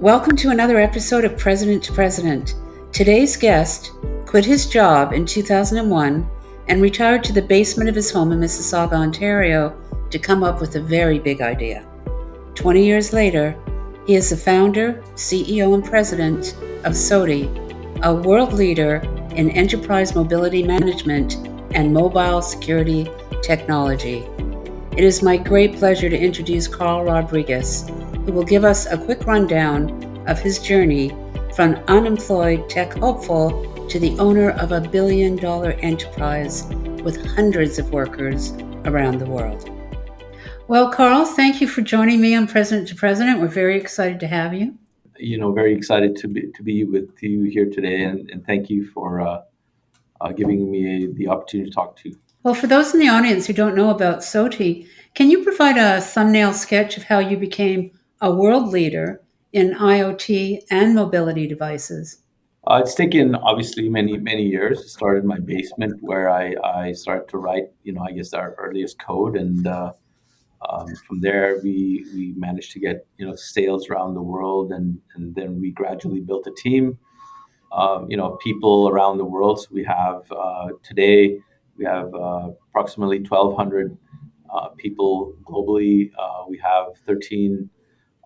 Welcome to another episode of President to President. Today's guest quit his job in 2001 and retired to the basement of his home in Mississauga, Ontario, to come up with a very big idea. 20 years later, he is the founder, CEO, and president of SOTI, a world leader in enterprise mobility management and mobile security technology. It is my great pleasure to introduce Carl Rodrigues, who will give us a quick rundown of his journey from unemployed tech hopeful to the owner of a billion-dollar enterprise with hundreds of workers around the world. Well, Carl, thank you for joining me on President to President. We're very excited to have you. Very excited to be with you here today, and thank you for giving me the opportunity to talk to you. Well, for those in the audience who don't know about SOTI, can you provide a thumbnail sketch of how you became a world leader in IoT and mobility devices? It's taken obviously many years. It started in my basement where I started to write, our earliest code, and from there we managed to get sales around the world, and then we gradually built a team. People around the world. So we have today we have approximately 1,200 people globally. We have 13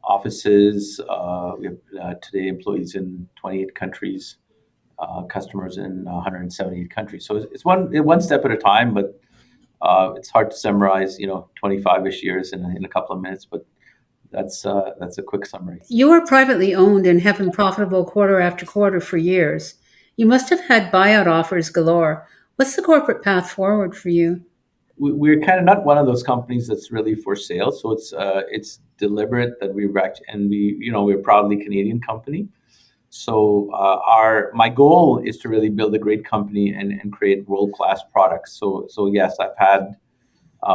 offices. We have today employees in 28 countries, customers in 178 countries. So it's one step at a time, but it's hard to summarize 25-ish years in a couple of minutes, but that's a quick summary. You are privately owned and have been profitable quarter after quarter for years. You must have had buyout offers galore. What's the corporate path forward for you? We're kind of not one of those companies that's really for sale. So it's deliberate that we're a proudly Canadian company. So my goal is to really build a great company and create world-class products. So yes,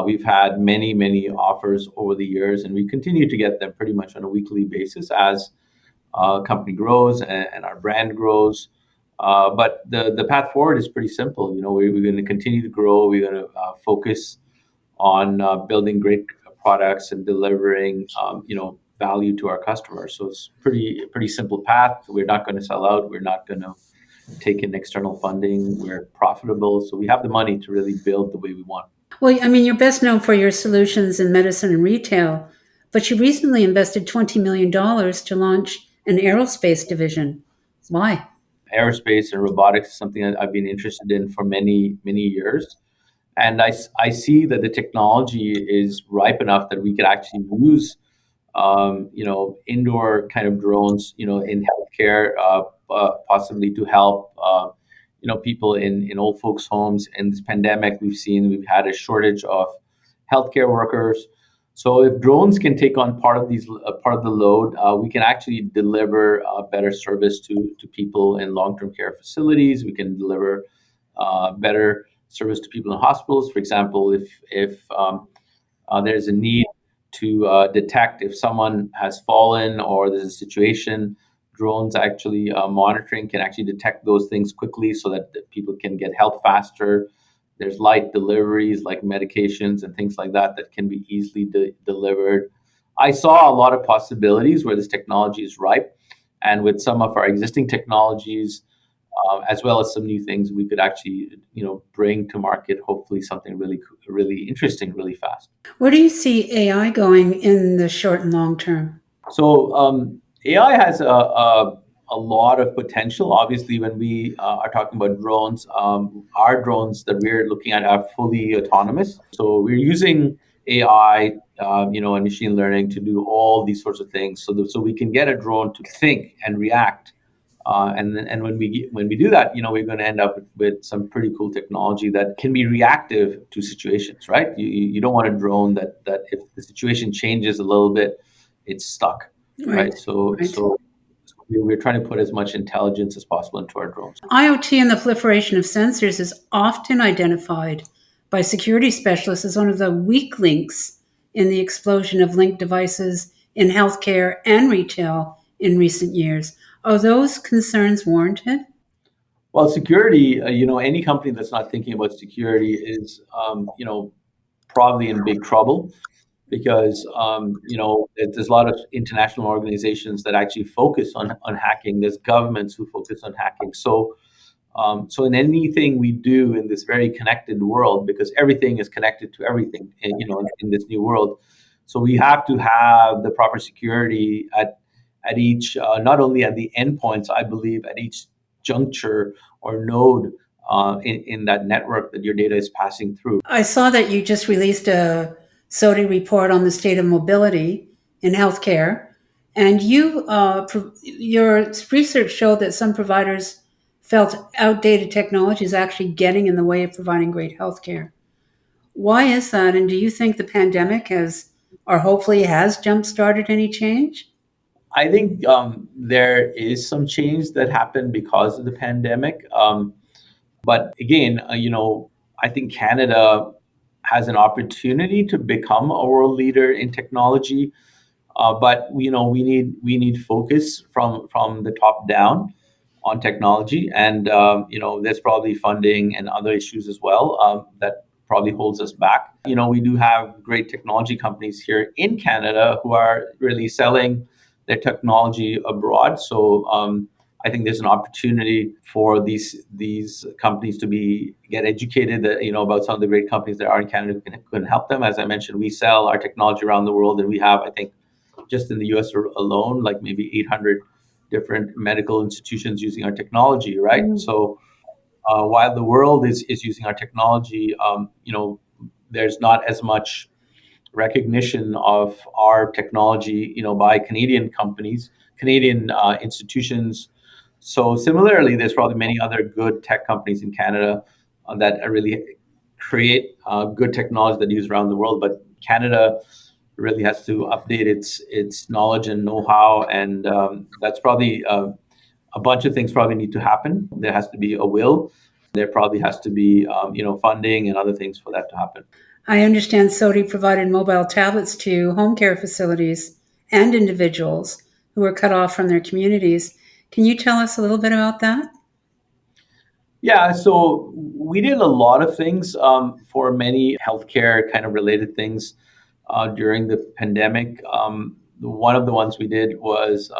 we've had many offers over the years, and we continue to get them pretty much on a weekly basis as company grows and our brand grows. But the path forward is pretty simple. We're going to continue to grow. We're going to focus on building great products and delivering, value to our customers. So it's pretty simple path. We're not going to sell out. We're not going to take in external funding. We're profitable, so we have the money to really build the way we want. Well, you're best known for your solutions in medicine and retail, but you recently invested $20 million to launch an aerospace division. Why? Aerospace and robotics is something that I've been interested in for many years. And I see that the technology is ripe enough that we could actually use, indoor kind of drones, in healthcare, possibly to help, people in old folks' homes. In this pandemic, we've had a shortage of healthcare workers. So if drones can take on part of the load, we can actually deliver better service to people in long-term care facilities. We can deliver better service to people in hospitals. For example, if there's a need to detect if someone has fallen or there's a situation, drones actually monitoring can actually detect those things quickly so that people can get help faster. There's light deliveries like medications and things like that can be easily delivered. I saw a lot of possibilities where this technology is ripe, and with some of our existing technologies, as well as some new things, we could actually, bring to market, hopefully something really interesting, really fast. Where do you see AI going in the short and long term? So AI has a lot of potential. Obviously, when we are talking about drones, our drones that we're looking at are fully autonomous. So we're using AI, and machine learning to do all these sorts of things, so we can get a drone to think and react. And when we do that, we're going to end up with some pretty cool technology that can be reactive to situations, right? You don't want a drone that if the situation changes a little bit, it's stuck, right? So we're trying to put as much intelligence as possible into our drones. IoT and the proliferation of sensors is often identified by security specialists as one of the weak links in the explosion of linked devices in healthcare and retail in recent years. Are those concerns warranted? Well, security, any company that's not thinking about security is, probably in big trouble. because there's a lot of international organizations that actually focus on hacking. There's governments who focus on hacking. So in anything we do in this very connected world, because everything is connected to everything, in this new world, so we have to have the proper security at each, not only at the endpoints, I believe, at each juncture or node in that network that your data is passing through. I saw that you just released a SOTI report on the state of mobility in healthcare, and your research showed that some providers felt outdated technology is actually getting in the way of providing great healthcare. Why is that? And do you think the pandemic has, or hopefully has, jump started any change? I think there is some change that happened because of the pandemic. But again, I think Canada has an opportunity to become a world leader in technology. But we need focus from the top down on technology, and there's probably funding and other issues as well that probably holds us back. We do have great technology companies here in Canada who are really selling their technology abroad. So I think there's an opportunity for these companies to be get educated, about some of the great companies that are in Canada who can help them. As I mentioned, we sell our technology around the world, and we have, I think, just in the US alone, like maybe 800 different medical institutions using our technology, right? Mm. So while the world is using our technology, there's not as much recognition of our technology, by Canadian companies, Canadian institutions. So similarly, there's probably many other good tech companies in Canada that really create good technology that use around the world. But Canada really has to update its knowledge and know-how, and that's probably a bunch of things probably need to happen. There has to be a will. There probably has to be funding and other things for that to happen. I understand SOTI provided mobile tablets to home care facilities and individuals who were cut off from their communities. Can you tell us a little bit about that? Yeah, so we did a lot of things for many healthcare kind of related things during the pandemic. One of the ones we did was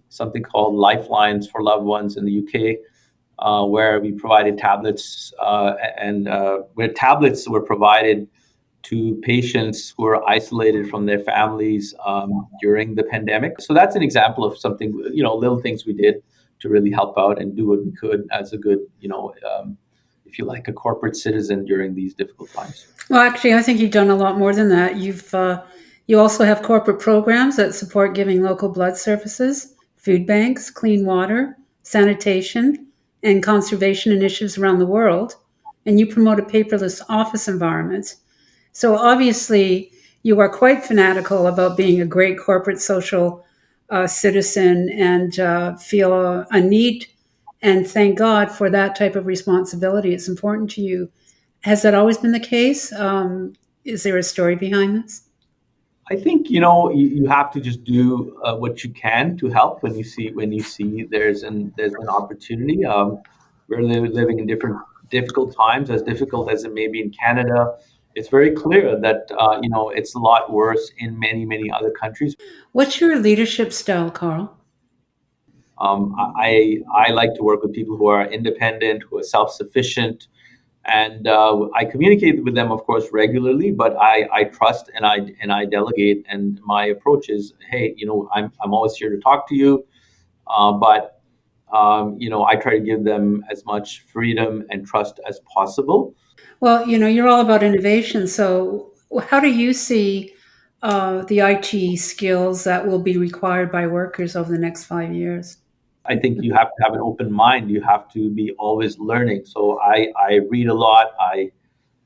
something called Lifelines for loved ones in the UK, where we provided tablets, and where tablets were provided to patients who are isolated from their families during the pandemic. So that's an example of something, little things we did to really help out and do what we could as a good, if you like, a corporate citizen during these difficult times. Well, actually, I think you've done a lot more than that. You also have corporate programs that support giving local blood services, food banks, clean water, sanitation, and conservation initiatives around the world. And you promote a paperless office environment. So obviously, you are quite fanatical about being a great corporate social citizen and feel a need. And thank God for that type of responsibility. It's important to you. Has that always been the case? Is there a story behind this? I think you have to just do what you can to help when you see there's an opportunity. We're living in different difficult times, as difficult as it may be in Canada. It's very clear that it's a lot worse in many other countries. What's your leadership style, Carl? I like to work with people who are independent, who are self-sufficient, and I communicate with them, of course, regularly. But I trust and I delegate. And my approach is, hey, I'm always here to talk to you, but I try to give them as much freedom and trust as possible. Well, you're all about innovation. So, how do you see the IT skills that will be required by workers over the next 5 years? I think you have to have an open mind. You have to be always learning. So I read a lot. I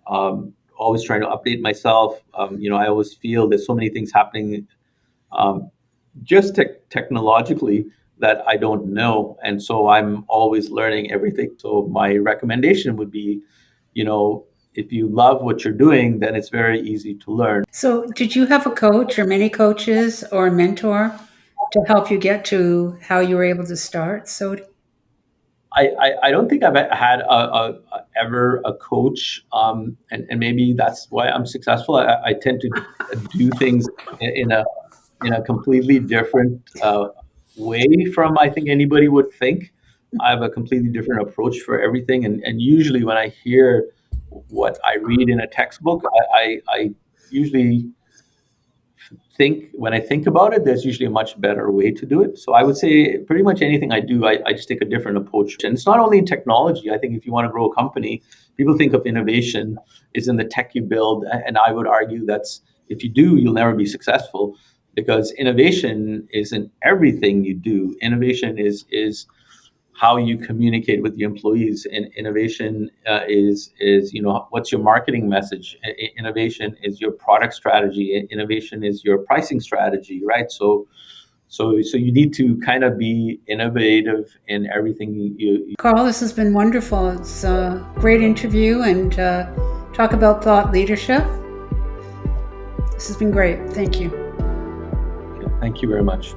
always trying to update myself. I always feel there's so many things happening um, just technologically that I don't know, and so I'm always learning everything. So my recommendation would be, you know, if you love what you're doing, then it's very easy to learn. So, did you have a coach or many coaches or a mentor to help you get to how you were able to start? So, I don't think I've had ever a coach, and maybe that's why I'm successful. I tend to do things in a completely different way from I think anybody would think. I have a completely different approach for everything, and usually when I hear what I read in a textbook, I usually think when I think about it, there's usually a much better way to do it. So I would say pretty much anything I do, I just take a different approach. And it's not only in technology. I think if you want to grow a company, people think of innovation is in the tech you build. And I would argue that's if you do, you'll never be successful because innovation isn't everything you do. Innovation is how you communicate with the employees. And innovation is what's your marketing message. Innovation is your product strategy. Innovation is your pricing strategy, right? So you need to kind of be innovative in everything you Carl, this has been wonderful. It's a great interview and talk about thought leadership. This has been great. Thank you. thank you very much.